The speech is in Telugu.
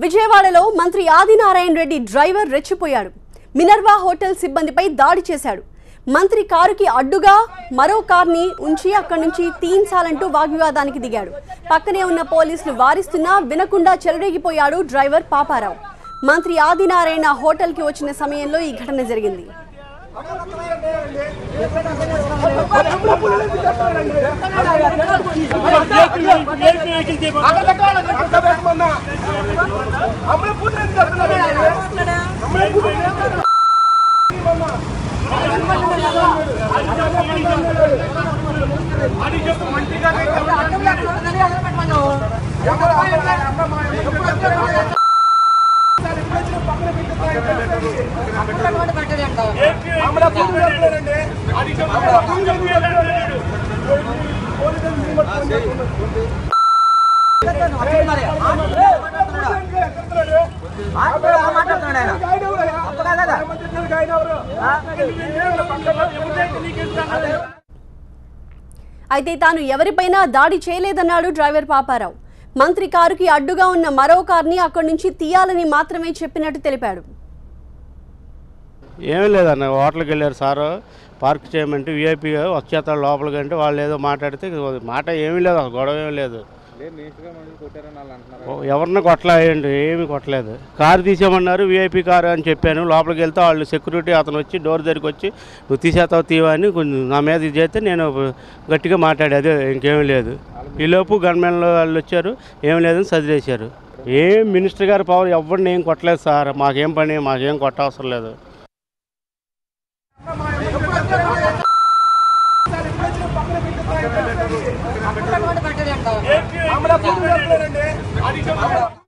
విజయవాడలో మంత్రి ఆదినారాయణ రెడ్డి డ్రైవర్ రెచ్చిపోయాడు. మినర్వా హోటల్ సిబ్బందిపై దాడి చేశాడు. మంత్రి కారుకి అడ్డుగా మరో కార్ని ఉంచి అక్కడి నుంచి తీయించాలంటూ వాగ్వివాదానికి దిగాడు. పక్కనే ఉన్న పోలీసులు వారిస్తున్నా వినకుండా చెలరేగిపోయాడు డ్రైవర్ పాపారావు. మంత్రి ఆదినారాయణ హోటల్కి వచ్చిన సమయంలో ఈ ఘటన జరిగింది. అయితే తాను ఎవరిపైనా దాడి చేయలేదన్నాడు డ్రైవర్ పాపారావు. మంత్రి కారుకి అడ్డుగా ఉన్న మరో కార్ని అక్కడి నుంచి తీయాలని మాత్రమే చెప్పినట్టు తెలిపాడు. ఏమీ లేదన్న, హోటల్కి వెళ్ళారు సారు, పార్క్ చేయమంటే వీఐపీగా వచ్చేస్తాడు లోపలికి అంటే వాళ్ళు ఏదో మాట్లాడితే మాట ఏమీ లేదు, అసలు గొడవ ఏమీ లేదు. ఎవరిని కొట్టలేయండి, ఏమీ కొట్టలేదు. కారు తీసేయమన్నారు, వీఐపీ కారు అని చెప్పాను. లోపలికి వెళ్తే వాళ్ళు సెక్యూరిటీ అతను వచ్చి డోర్ దగ్గరికి వచ్చి నువ్వు తీసేస్తావు తీవా అని కొంచెం నా మీద ఇది చేస్తే నేను గట్టిగా మాట్లాడే, అదే ఇంకేమీ లేదు. ఈలోపు గవర్నమెంట్లో వాళ్ళు వచ్చారు, ఏం లేదని సదిలేశారు. ఏం మినిస్టర్ గారి పవర్ ఎవరిని ఏం కొట్టలేదు సార్, మాకేం పని, మాకేం కొట్టవసరం లేదు. పక్కన